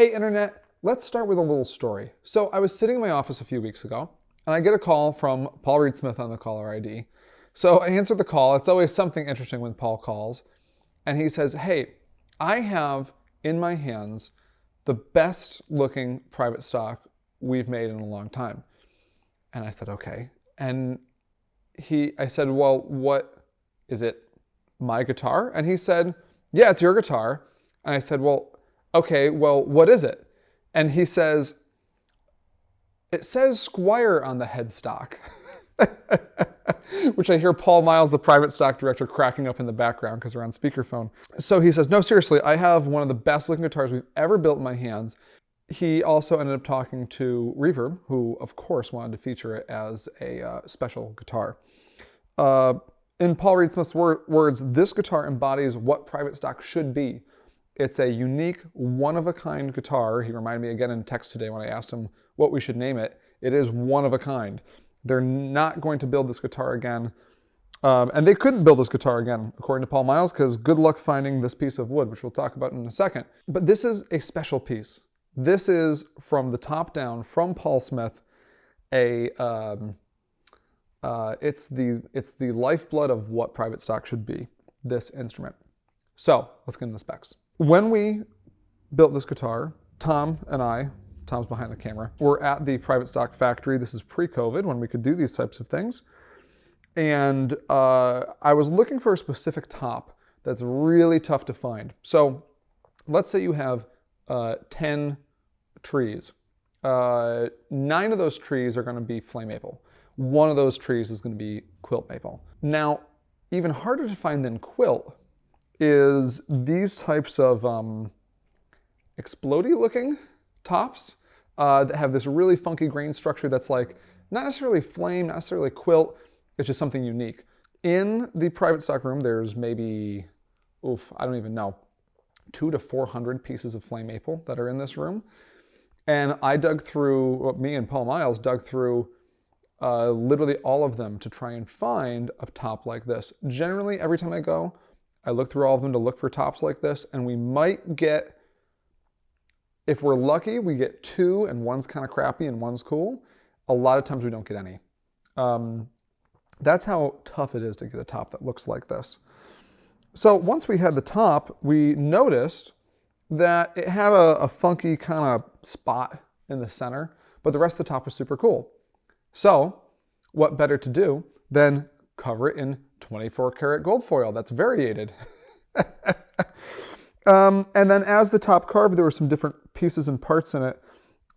Hey internet, let's start with a little story. So I was sitting in my office a few weeks ago and I get a call from Paul Reed Smith on the caller ID. So I answered the call. It's always something interesting when Paul calls. And he says, hey, I have in my hands the best looking private stock we've made in a long time. And I said, okay. And I said, well, what is it? My guitar? And he said, yeah, it's your guitar. And I said, well, okay, well, what is it? And he says, it says Squire on the headstock. Which I hear Paul Miles, the private stock director, cracking up in the background because we're on speakerphone. So he says, no, seriously, I have one of the best looking guitars we've ever built in my hands. He also ended up talking to Reverb, who of course wanted to feature it as a special guitar. In Paul Reed Smith's words, this guitar embodies what private stock should be. It's a unique, one-of-a-kind guitar. He reminded me again in text today when I asked him what we should name it. It is one of a kind. They're not going to build this guitar again. And they couldn't build this guitar again, according to Paul Miles, because good luck finding this piece of wood, which we'll talk about in a second. But this is a special piece. This is from the top down, from Paul Smith, it's the lifeblood of what private stock should be, this instrument. So let's get into the specs. When we built this guitar, Tom and I, Tom's behind the camera, were at the private stock factory. This is pre-COVID when we could do these types of things. And I was looking for a specific top that's really tough to find. So let's say you have 10 trees. 9 of those trees are going to be flame maple. One of those trees is going to be quilt maple. Now, even harder to find than quilt is these types of explodey looking tops that have this really funky grain structure that's like not necessarily flame, not necessarily quilt, it's just something unique. In the private stock room, there's maybe, I don't even know, 200 to 400 pieces of flame maple that are in this room. And I dug through, well, me and Paul Miles dug through literally all of them to try and find a top like this. Generally, every time I go, I look through all of them to look for tops like this, and we might get, if we're lucky, we get 2 and one's kind of crappy and one's cool. A lot of times we don't get any. That's how tough it is to get a top that looks like this. So once we had the top, we noticed that it had a funky kind of spot in the center, but the rest of the top was super cool. So what better to do than cover it in 24 karat gold foil that's variegated. And then as the top carved, there were some different pieces and parts in it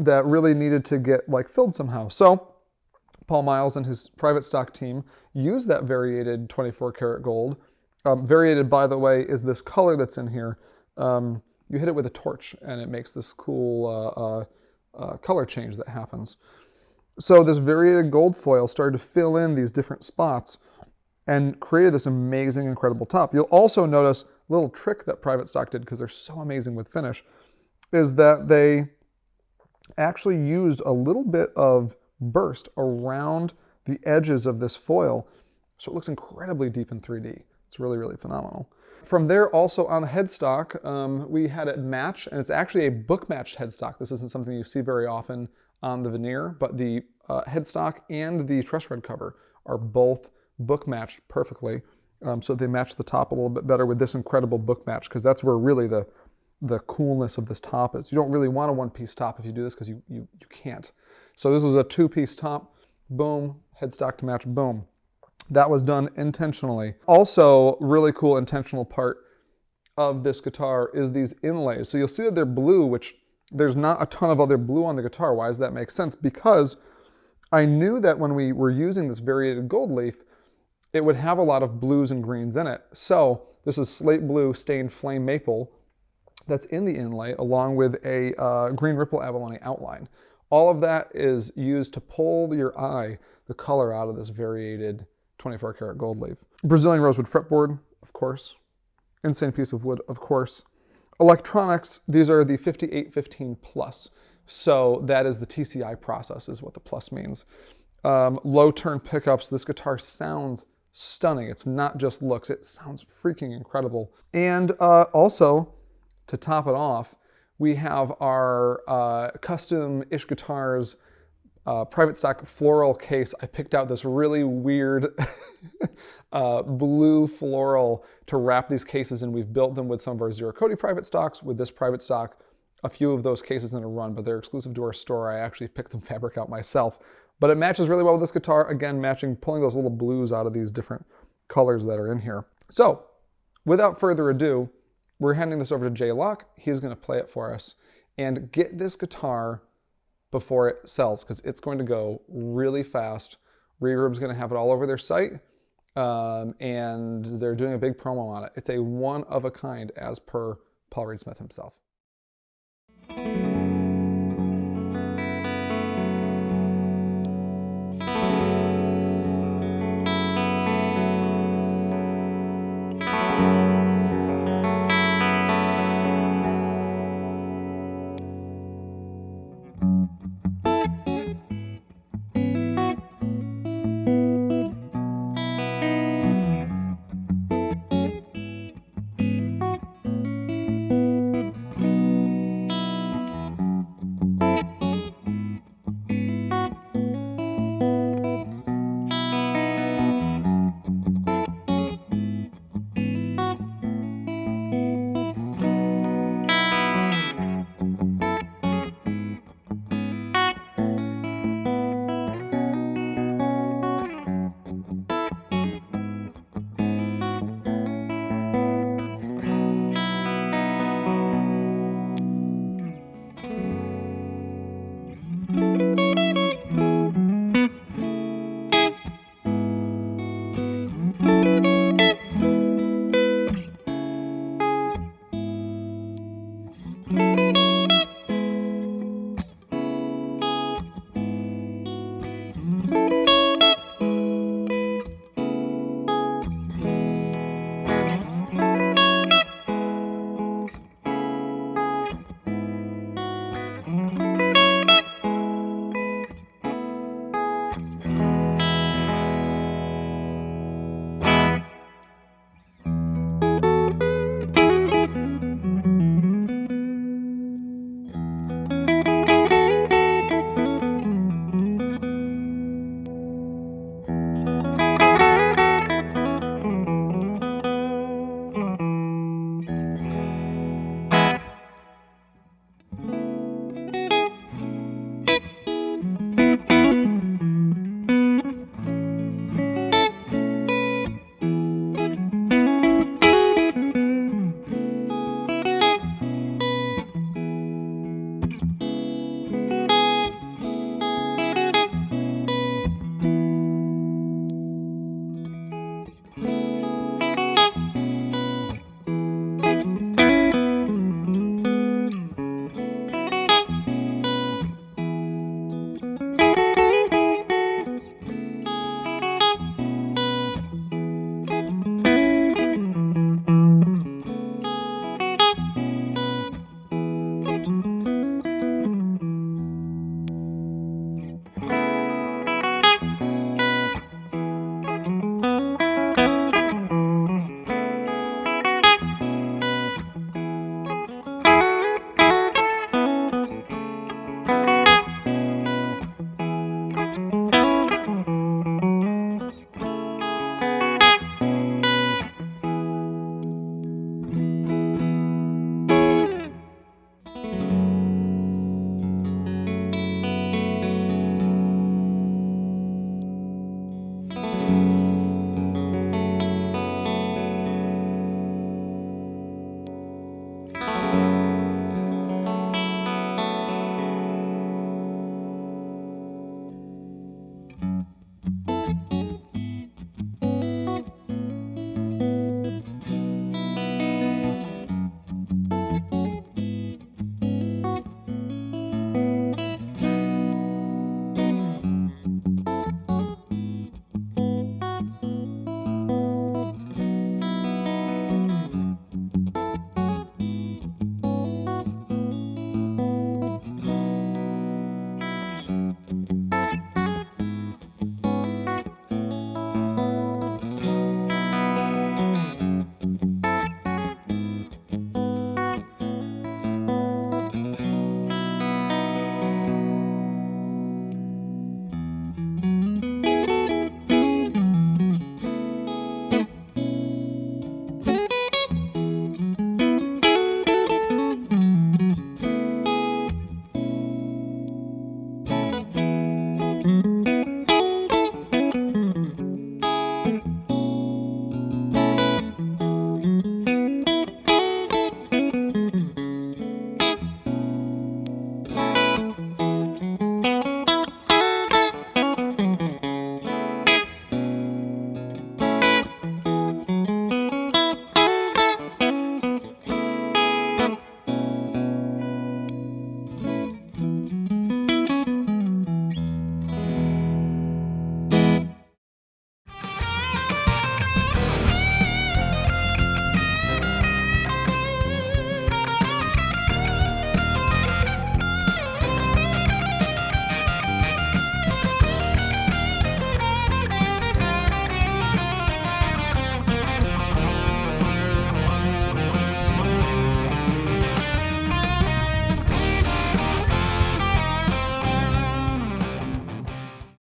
that really needed to get like filled somehow. So Paul Miles and his private stock team used that variegated 24 karat gold. Variegated, by the way, is this color that's in here. You hit it with a torch and it makes this cool color change that happens. So this variegated gold foil started to fill in these different spots and created this amazing, incredible top. You'll also notice a little trick that private stock did, because they're so amazing with finish, is that they actually used a little bit of burst around the edges of this foil. So it looks incredibly deep in 3D. It's really, really phenomenal. From there, also on the headstock, we had it match, and it's actually a book matched headstock. This isn't something you see very often on the veneer, but the headstock and the truss rod cover are both book matched perfectly. So they match the top a little bit better with this incredible book match, because that's where really the coolness of this top is. You don't really want a one-piece top if you do this, because you can't. So this is a 2-piece top, boom, headstock to match, boom. That was done intentionally. Also, really cool intentional part of this guitar is these inlays. So you'll see that they're blue, which there's not a ton of other blue on the guitar. Why does that make sense? Because I knew that when we were using this variegated gold leaf, it would have a lot of blues and greens in it. So this is slate blue stained flame maple that's in the inlay, along with a green ripple abalone outline. All of that is used to pull your eye the color out of this variegated 24 karat gold leaf. Brazilian rosewood fretboard, of course. Insane piece of wood, of course. Electronics, these are the 5815 Plus. So that is the TCI process, is what the plus means. Low turn pickups. This guitar sounds stunning. It's not just looks, it sounds freaking incredible. And also, to top it off, We have our custom-ish guitars private stock Floral case. I picked out this really weird blue floral to wrap these cases in. We've built them with some of our Zero Cody private stocks, with this private stock, a few of those cases in a run, but they're exclusive to our store. I actually picked them fabric out myself. But it matches really well with this guitar. Again, pulling those little blues out of these different colors that are in here. So, without further ado, we're handing this over to Jay Locke. He's going to play it for us and get this guitar before it sells, because it's going to go really fast. Reverb's going to have it all over their site, and they're doing a big promo on it. It's a one of a kind, as per Paul Reed Smith himself.